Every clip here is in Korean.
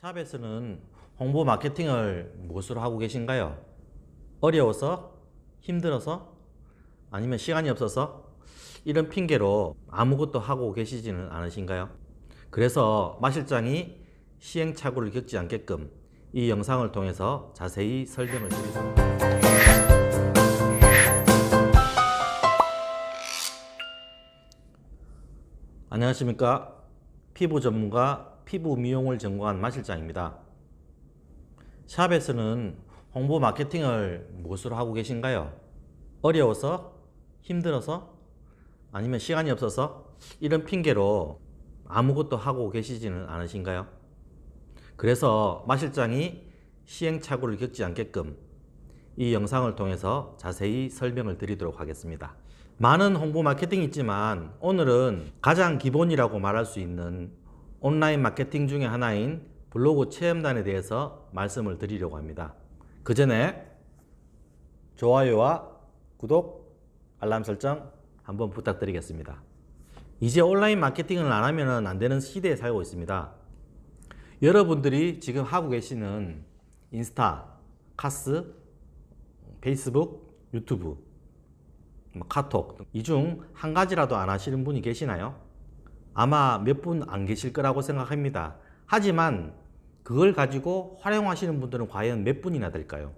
샵에서는 홍보 마케팅을 무엇으로 하고 계신가요? 어려워서? 힘들어서? 아니면 시간이 없어서? 이런 핑계로 아무것도 하고 계시지는 않으신가요? 그래서 마 실장이 시행착오를 겪지 않게끔 이 영상을 통해서 자세히 설명을 드리겠습니다. 안녕하십니까? 피부 전문가 피부 미용을 전공한 마 실장입니다. 샵에서는 홍보 마케팅을 무엇으로 하고 계신가요? 어려워서? 힘들어서? 아니면 시간이 없어서? 이런 핑계로 아무것도 하고 계시지는 않으신가요? 그래서 마 실장이 시행착오를 겪지 않게끔 이 영상을 통해서 자세히 설명을 드리도록 하겠습니다. 많은 홍보 마케팅이 있지만 오늘은 가장 기본이라고 말할 수 있는 온라인 마케팅 중에 하나인 블로그 체험단에 대해서 말씀을 드리려고 합니다. 그 전에 좋아요와 구독, 알람 설정 한번 부탁드리겠습니다. 이제 온라인 마케팅을 안 하면 안 되는 시대에 살고 있습니다. 여러분들이 지금 하고 계시는 인스타, 카스, 페이스북, 유튜브, 카톡 이 중 한 가지라도 안 하시는 분이 계시나요? 아마 몇 분 안 계실 거라고 생각합니다. 하지만 그걸 가지고 활용하시는 분들은 과연 몇 분이나 될까요?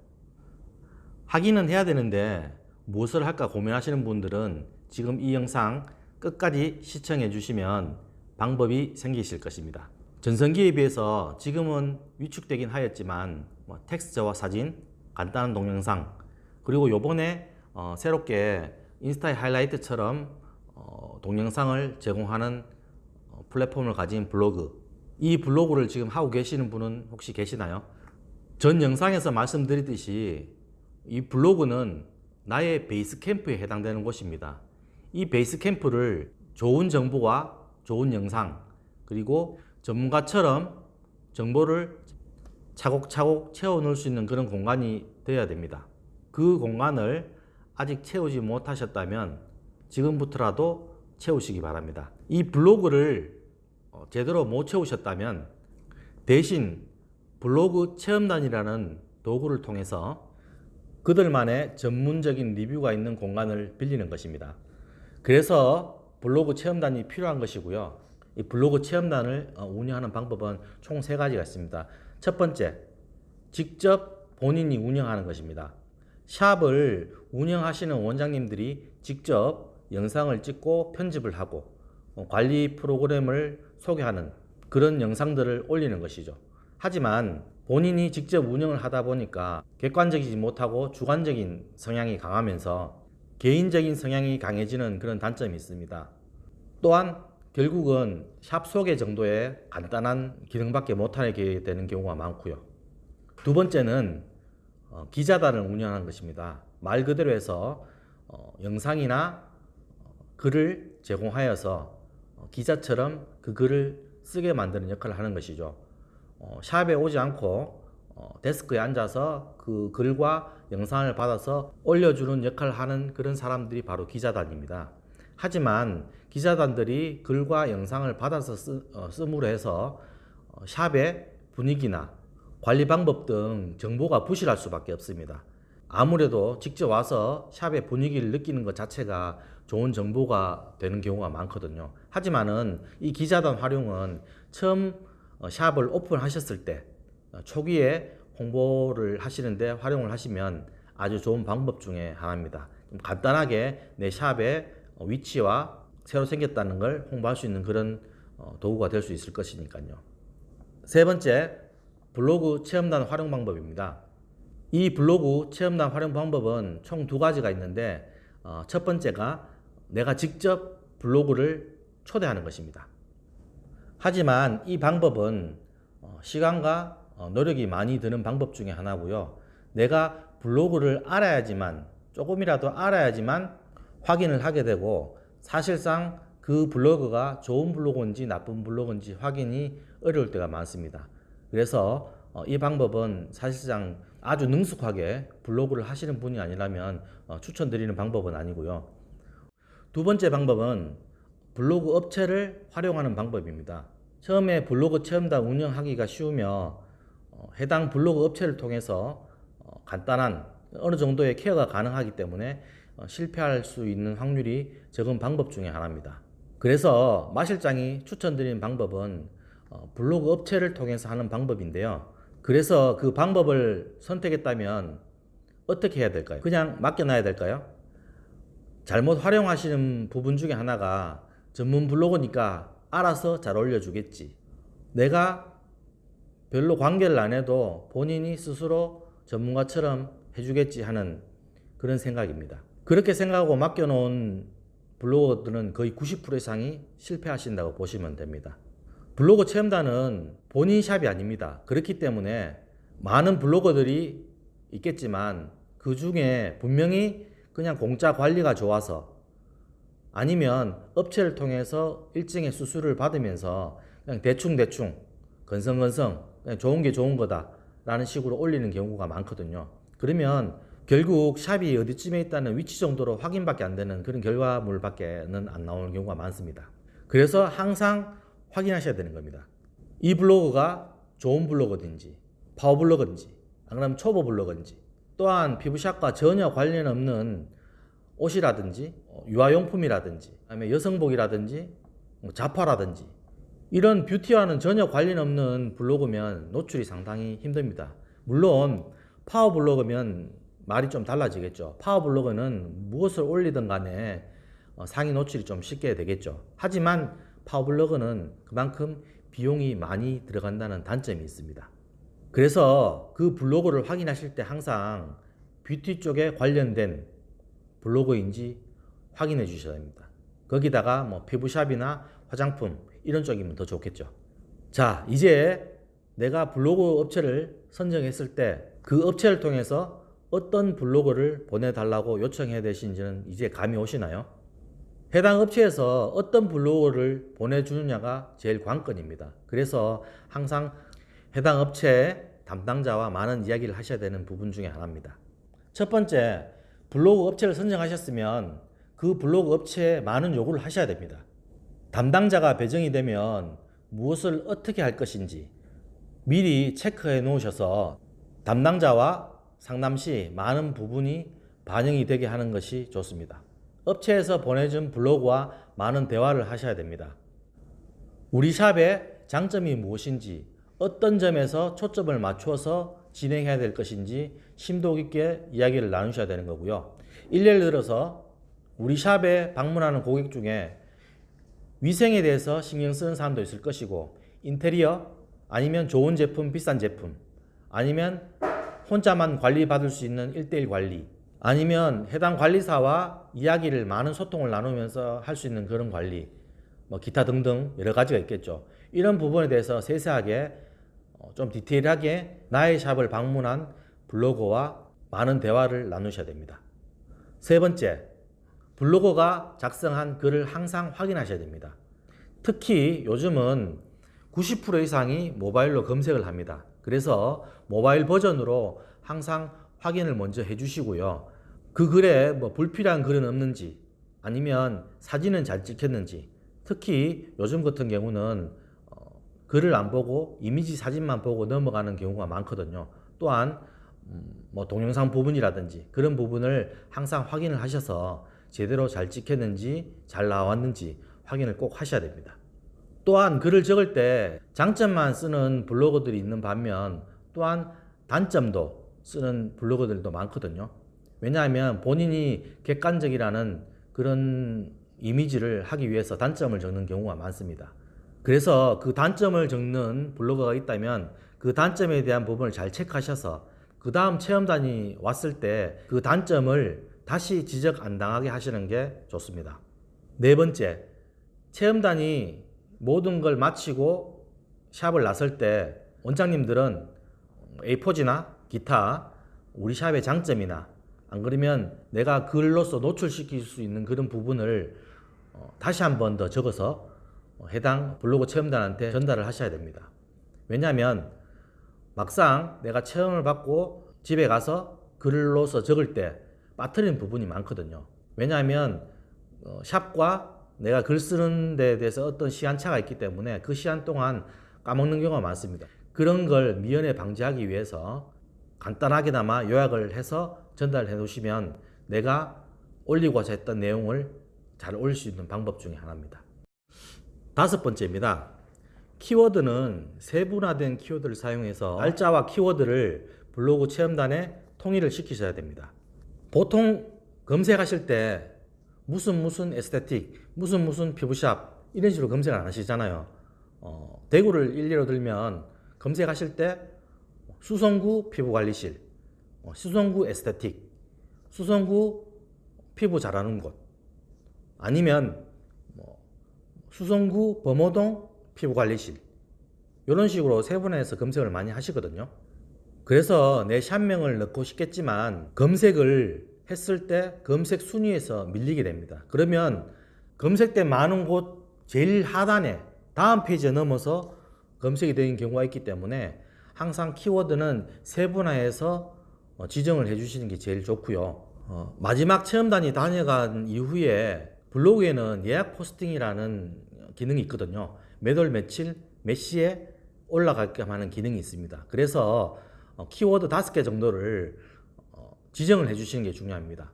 하기는 해야 되는데 무엇을 할까 고민하시는 분들은 지금 이 영상 끝까지 시청해 주시면 방법이 생기실 것입니다. 전성기에 비해서 지금은 위축되긴 하였지만 텍스트와 사진, 간단한 동영상, 그리고 요번에 새롭게 인스타의 하이라이트처럼 동영상을 제공하는 플랫폼을 가진 블로그, 이 블로그를 지금 하고 계시는 분은 혹시 계시나요? 전 영상에서 말씀드렸듯이 이 블로그는 나의 베이스 캠프에 해당되는 곳입니다. 이 베이스 캠프를 좋은 정보와 좋은 영상, 그리고 전문가처럼 정보를 차곡차곡 채워 넣을 수 있는 그런 공간이 되어야 됩니다. 그 공간을 아직 채우지 못하셨다면 지금부터라도 채우시기 바랍니다. 이 블로그를 제대로 못 채우셨다면 대신 블로그 체험단이라는 도구를 통해서 그들만의 전문적인 리뷰가 있는 공간을 빌리는 것입니다. 그래서 블로그 체험단이 필요한 것이고요. 이 블로그 체험단을 운영하는 방법은 총 3가지가 있습니다. 첫 번째, 직접 본인이 운영하는 것입니다. 샵을 운영하시는 원장님들이 직접 영상을 찍고 편집을 하고 관리 프로그램을 소개하는 그런 영상들을 올리는 것이죠. 하지만 본인이 직접 운영을 하다 보니까 객관적이지 못하고 주관적인 성향이 강하면서 개인적인 성향이 강해지는 그런 단점이 있습니다. 또한 결국은 샵 소개 정도의 간단한 기능밖에 못하게 되는 경우가 많고요. 두 번째는 기자단을 운영하는 것입니다. 말 그대로 해서 영상이나 글을 제공하여서 기자처럼 그 글을 쓰게 만드는 역할을 하는 것이죠. 샵에 오지 않고 데스크에 앉아서 그 글과 영상을 받아서 올려주는 역할을 하는 그런 사람들이 바로 기자단입니다. 하지만 기자단들이 글과 영상을 받아서 씀으로 해서 샵의 분위기나 관리 방법 등 정보가 부실할 수밖에 없습니다. 아무래도 직접 와서 샵의 분위기를 느끼는 것 자체가 좋은 정보가 되는 경우가 많거든요. 하지만은 이 기자단 활용은 처음 샵을 오픈하셨을 때 초기에 홍보를 하시는데 활용을 하시면 아주 좋은 방법 중에 하나입니다. 좀 간단하게 내 샵의 위치와 새로 생겼다는 걸 홍보할 수 있는 그런 도구가 될 수 있을 것이니까요. 세 번째, 블로그 체험단 활용 방법입니다. 이 블로그 체험단 활용 방법은 총 2가지가 있는데 첫 번째가 내가 직접 블로그를 초대하는 것입니다. 하지만 이 방법은 시간과 노력이 많이 드는 방법 중에 하나고요. 내가 블로그를 알아야지만, 조금이라도 알아야지만 확인을 하게 되고 사실상 그 블로그가 좋은 블로그인지 나쁜 블로그인지 확인이 어려울 때가 많습니다. 그래서 이 방법은 사실상 아주 능숙하게 블로그를 하시는 분이 아니라면 추천드리는 방법은 아니고요. 두 번째 방법은 블로그 업체를 활용하는 방법입니다. 처음에 블로그 체험단 운영하기가 쉬우며 해당 블로그 업체를 통해서 간단한 어느 정도의 케어가 가능하기 때문에 실패할 수 있는 확률이 적은 방법 중에 하나입니다. 그래서 마 실장이 추천드리는 방법은 블로그 업체를 통해서 하는 방법인데요. 그래서 그 방법을 선택했다면 어떻게 해야 될까요? 그냥 맡겨놔야 될까요? 잘못 활용하시는 부분 중에 하나가 전문 블로거니까 알아서 잘 올려주겠지. 내가 별로 관계를 안 해도 본인이 스스로 전문가처럼 해주겠지 하는 그런 생각입니다. 그렇게 생각하고 맡겨놓은 블로거들은 거의 90% 이상이 실패하신다고 보시면 됩니다. 블로거 체험단은 본인 샵이 아닙니다. 그렇기 때문에 많은 블로거들이 있겠지만 그 중에 분명히 그냥 공짜 관리가 좋아서 아니면 업체를 통해서 일정의 수수료를 받으면서 그냥 대충 건성건성 그냥 좋은 게 좋은 거다 라는 식으로 올리는 경우가 많거든요. 그러면 결국 샵이 어디쯤에 있다는 위치 정도로 확인밖에 안 되는 그런 결과물밖에는 안 나오는 경우가 많습니다. 그래서 항상 확인하셔야 되는 겁니다. 이 블로그가 좋은 블로거든지 파워 블로거인지 안 그러면 초보 블로거인지, 또한 피부샵과 전혀 관련 없는 옷이라든지 유아용품이라든지 아니면 여성복이라든지 자파라든지 이런 뷰티와는 전혀 관련 없는 블로그면 노출이 상당히 힘듭니다. 물론 파워 블로그면 말이 좀 달라지겠죠. 파워 블로그는 무엇을 올리든 간에 상위 노출이 좀 쉽게 되겠죠. 하지만 파워 블로그는 그만큼 비용이 많이 들어간다는 단점이 있습니다. 그래서 그 블로그를 확인하실 때 항상 뷰티 쪽에 관련된 블로그인지 확인해 주셔야 됩니다. 거기다가 뭐 피부샵이나 화장품 이런 쪽이면 더 좋겠죠. 자, 이제 내가 블로그 업체를 선정했을 때 그 업체를 통해서 어떤 블로그를 보내달라고 요청해야 되시는지는 이제 감이 오시나요? 해당 업체에서 어떤 블로그를 보내주느냐가 제일 관건입니다. 그래서 항상 해당 업체의 담당자와 많은 이야기를 하셔야 되는 부분 중에 하나입니다. 첫 번째, 블로그 업체를 선정하셨으면 그 블로그 업체에 많은 요구를 하셔야 됩니다. 담당자가 배정이 되면 무엇을 어떻게 할 것인지 미리 체크해 놓으셔서 담당자와 상담 시 많은 부분이 반영이 되게 하는 것이 좋습니다. 업체에서 보내준 블로그와 많은 대화를 하셔야 됩니다. 우리 샵의 장점이 무엇인지, 어떤 점에서 초점을 맞추어서 진행해야 될 것인지 심도 깊게 이야기를 나누셔야 되는 거고요. 일례를 들어서 우리 샵에 방문하는 고객 중에 위생에 대해서 신경 쓰는 사람도 있을 것이고, 인테리어 아니면 좋은 제품, 비싼 제품, 아니면 혼자만 관리받을 수 있는 1:1 관리, 아니면 해당 관리사와 이야기를 많은 소통을 나누면서 할 수 있는 그런 관리, 뭐 기타 등등 여러 가지가 있겠죠. 이런 부분에 대해서 세세하게 좀 디테일하게 나의 샵을 방문한 블로거와 많은 대화를 나누셔야 됩니다. 세 번째, 블로거가 작성한 글을 항상 확인하셔야 됩니다. 특히 요즘은 90% 이상이 모바일로 검색을 합니다. 그래서 모바일 버전으로 항상 확인을 먼저 해주시고요. 그 글에 뭐 불필요한 글은 없는지, 아니면 사진은 잘 찍혔는지, 특히 요즘 같은 경우는 글을 안 보고 이미지 사진만 보고 넘어가는 경우가 많거든요. 또한 뭐 동영상 부분이라든지 그런 부분을 항상 확인을 하셔서 제대로 잘 찍혔는지 잘 나왔는지 확인을 꼭 하셔야 됩니다. 또한 글을 적을 때 장점만 쓰는 블로거들이 있는 반면 또한 단점도 쓰는 블로거들도 많거든요. 왜냐하면 본인이 객관적이라는 그런 이미지를 하기 위해서 단점을 적는 경우가 많습니다. 그래서 그 단점을 적는 블로거가 있다면 그 단점에 대한 부분을 잘 체크하셔서 그 다음 체험단이 왔을 때 그 단점을 다시 지적 안 당하게 하시는 게 좋습니다. 네 번째, 체험단이 모든 걸 마치고 샵을 나설 때 원장님들은 A4지나 기타 우리 샵의 장점이나 안 그러면 내가 글로서 노출시킬 수 있는 그런 부분을 다시 한 번 더 적어서 해당 블로그 체험단한테 전달을 하셔야 됩니다. 왜냐하면 막상 내가 체험을 받고 집에 가서 글로서 적을 때 빠뜨리는 부분이 많거든요. 왜냐하면 샵과 내가 글 쓰는 데 대해서 어떤 시간차가 있기 때문에 그 시간 동안 까먹는 경우가 많습니다. 그런 걸 미연에 방지하기 위해서 간단하게나마 요약을 해서 전달해 놓으시면 내가 올리고자 했던 내용을 잘 올릴 수 있는 방법 중에 하나입니다. 다섯 번째입니다. 키워드는 세분화된 키워드를 사용해서 날짜와 키워드를 블로그 체험단에 통일을 시키셔야 됩니다. 보통 검색하실 때 무슨 에스테틱, 무슨 피부샵 이런 식으로 검색을 안 하시잖아요. 대구를 일례로 들면 검색하실 때 수성구 피부관리실, 수성구 에스테틱, 수성구 피부 잘하는 곳, 아니면 수성구 범어동 피부관리실, 이런 식으로 세분화해서 검색을 많이 하시거든요. 그래서 내 샵명을 넣고 싶겠지만 검색을 했을 때 검색 순위에서 밀리게 됩니다. 그러면 검색된 많은 곳 제일 하단에 다음 페이지에 넘어서 검색이 되는 경우가 있기 때문에 항상 키워드는 세분화해서 지정을 해주시는 게 제일 좋고요. 마지막 체험단이 다녀간 이후에 블로그에는 예약 포스팅이라는 기능이 있거든요. 몇 월 며칠 몇 시에 올라가게끔 하는 기능이 있습니다. 그래서 키워드 5개 정도를 지정을 해주시는 게 중요합니다.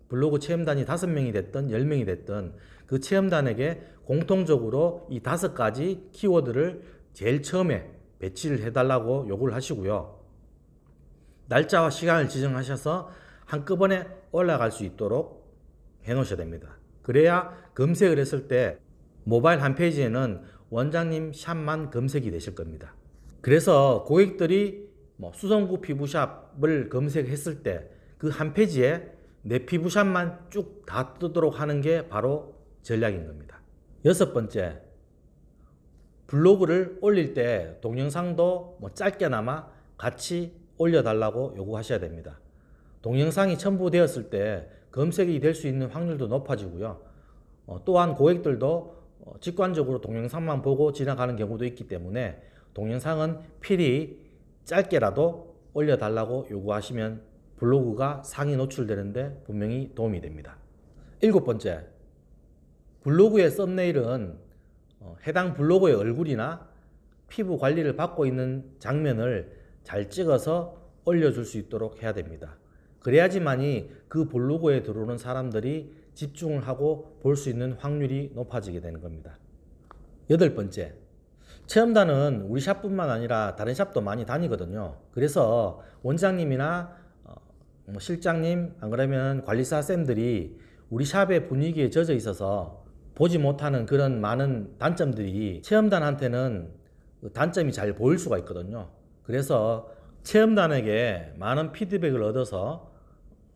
블로그 체험단이 5명이 됐든 10명이 됐든 그 체험단에게 공통적으로 이 5가지 키워드를 제일 처음에 배치를 해달라고 요구를 하시고요. 날짜와 시간을 지정하셔서 한꺼번에 올라갈 수 있도록 해 놓으셔야 됩니다. 그래야 검색을 했을 때 모바일 한 페이지에는 원장님 샵만 검색이 되실 겁니다. 그래서 고객들이 수성구 피부샵을 검색했을 때 그 한 페이지에 내 피부샵만 쭉 다 뜨도록 하는 게 바로 전략인 겁니다. 여섯 번째, 블로그를 올릴 때 동영상도 짧게나마 같이 올려달라고 요구하셔야 됩니다. 동영상이 첨부되었을 때 검색이 될 수 있는 확률도 높아지고요. 또한 고객들도 직관적으로 동영상만 보고 지나가는 경우도 있기 때문에 동영상은 필히 짧게라도 올려달라고 요구하시면 블로그가 상위 노출되는데 분명히 도움이 됩니다. 일곱 번째, 블로그의 썸네일은 해당 블로그의 얼굴이나 피부 관리를 받고 있는 장면을 잘 찍어서 올려줄 수 있도록 해야 됩니다. 그래야지만이 그 블로그에 들어오는 사람들이 집중을 하고 볼 수 있는 확률이 높아지게 되는 겁니다. 여덟 번째, 체험단은 우리 샵뿐만 아니라 다른 샵도 많이 다니거든요. 그래서 원장님이나 실장님, 안 그러면 관리사 쌤들이 우리 샵의 분위기에 젖어 있어서 보지 못하는 그런 많은 단점들이 체험단한테는 단점이 잘 보일 수가 있거든요. 그래서 체험단에게 많은 피드백을 얻어서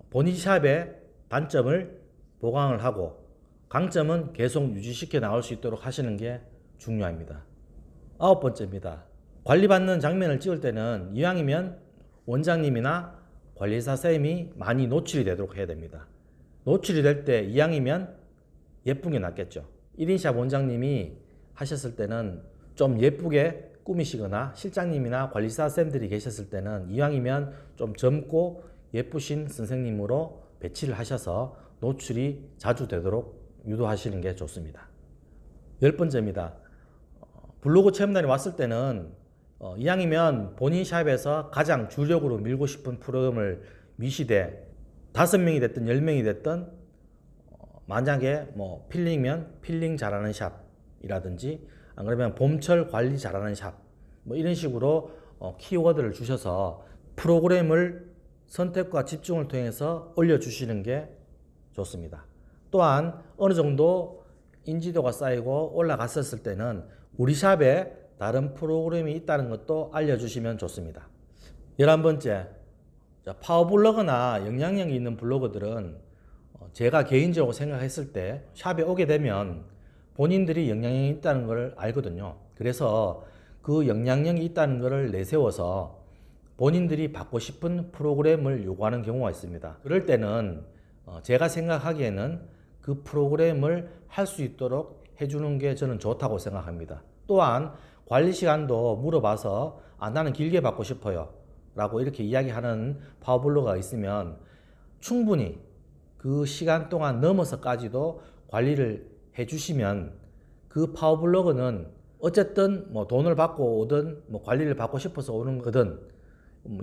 본인 샵의 단점을 보강을 하고 강점은 계속 유지시켜 나올 수 있도록 하시는 게 중요합니다. 아홉 번째입니다. 관리받는 장면을 찍을 때는 이왕이면 원장님이나 관리사 쌤이 많이 노출이 되도록 해야 됩니다. 노출이 될 때 이왕이면 예쁜 게 낫겠죠. 1인샵 원장님이 하셨을 때는 좀 예쁘게 꾸미시거나 실장님이나 관리사 쌤들이 계셨을 때는 이왕이면 좀 젊고 예쁘신 선생님으로 배치를 하셔서 노출이 자주 되도록 유도하시는 게 좋습니다. 열 번째입니다. 블로그 체험단이 왔을 때는 이왕이면 본인 샵에서 가장 주력으로 밀고 싶은 프로그램을 미시되 5명이 됐든 10명이 됐든 만약에 필링이면 필링 잘하는 샵이라든지 안 그러면 봄철 관리 잘하는 샵 이런 식으로 키워드를 주셔서 프로그램을 선택과 집중을 통해서 올려주시는 게 좋습니다. 또한 어느 정도 인지도가 쌓이고 올라갔었을 때는 우리 샵에 다른 프로그램이 있다는 것도 알려주시면 좋습니다. 11번째, 파워블로거나 영향력이 있는 블로거들은 제가 개인적으로 생각했을 때 샵에 오게 되면 본인들이 영향력이 있다는 걸 알거든요. 그래서 그 영향력이 있다는 것을 내세워서 본인들이 받고 싶은 프로그램을 요구하는 경우가 있습니다. 그럴 때는 제가 생각하기에는 그 프로그램을 할 수 있도록 해주는 게 저는 좋다고 생각합니다. 또한 관리 시간도 물어봐서 나는 길게 받고 싶어요 라고 이렇게 이야기하는 파워블로거가 있으면 충분히 그 시간 동안 넘어서까지도 관리를 해주시면 그 파워블로거는 어쨌든 뭐 돈을 받고 오든 뭐 관리를 받고 싶어서 오는 거든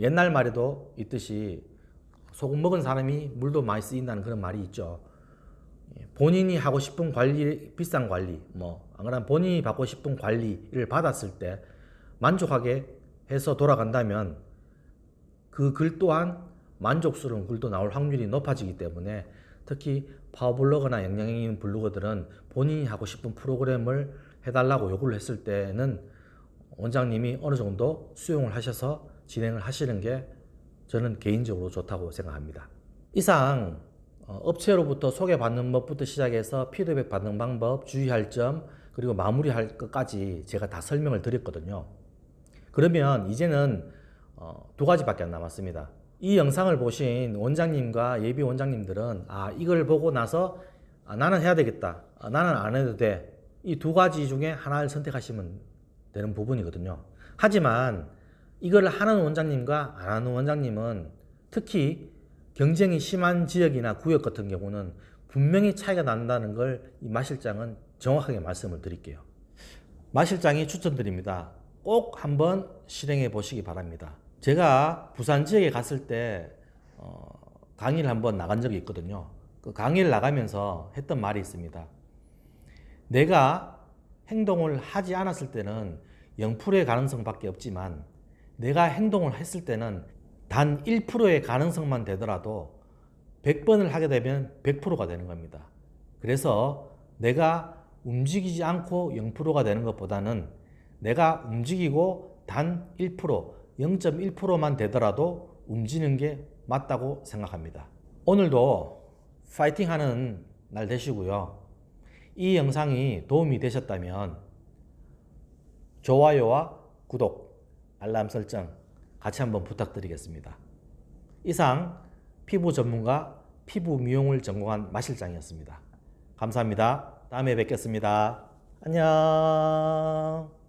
옛날 말에도 있듯이 소금 먹은 사람이 물도 많이 쓰인다는 그런 말이 있죠. 본인이 하고 싶은 관리, 비싼 관리, 안 그러면 본인이 받고 싶은 관리를 받았을 때 만족하게 해서 돌아간다면 그 글 또한 만족스러운 글도 나올 확률이 높아지기 때문에 특히 파워블로거나 영향력 있는 블로거들은 본인이 하고 싶은 프로그램을 해달라고 요구를 했을 때는 원장님이 어느 정도 수용을 하셔서 진행을 하시는 게 저는 개인적으로 좋다고 생각합니다. 이상 업체로부터 소개받는 법부터 시작해서 피드백 받는 방법, 주의할 점, 그리고 마무리할 것까지 제가 다 설명을 드렸거든요. 그러면 이제는 두 가지밖에 안 남았습니다. 이 영상을 보신 원장님과 예비 원장님들은 이걸 보고 나서 나는 해야 되겠다, 나는 안 해도 돼, 이 두 가지 중에 하나를 선택하시면 되는 부분이거든요. 하지만 이걸 하는 원장님과 안 하는 원장님은 특히 경쟁이 심한 지역이나 구역 같은 경우는 분명히 차이가 난다는 걸 이 마 실장은 정확하게 말씀을 드릴게요. 마 실장이 추천드립니다. 꼭 한번 실행해 보시기 바랍니다. 제가 부산 지역에 갔을 때 강의를 한번 나간 적이 있거든요. 그 강의를 나가면서 했던 말이 있습니다. 내가 행동을 하지 않았을 때는 0%의 가능성밖에 없지만 내가 행동을 했을 때는 단 1%의 가능성만 되더라도 100번을 하게 되면 100%가 되는 겁니다. 그래서 내가 움직이지 않고 0%가 되는 것보다는 내가 움직이고 단 1%, 0.1%만 되더라도 움직이는 게 맞다고 생각합니다. 오늘도 파이팅 하는 날 되시고요. 이 영상이 도움이 되셨다면 좋아요와 구독, 알람 설정 같이 한번 부탁드리겠습니다. 이상 피부 전문가, 피부 미용을 전공한 마 실장이었습니다. 감사합니다. 다음에 뵙겠습니다. 안녕.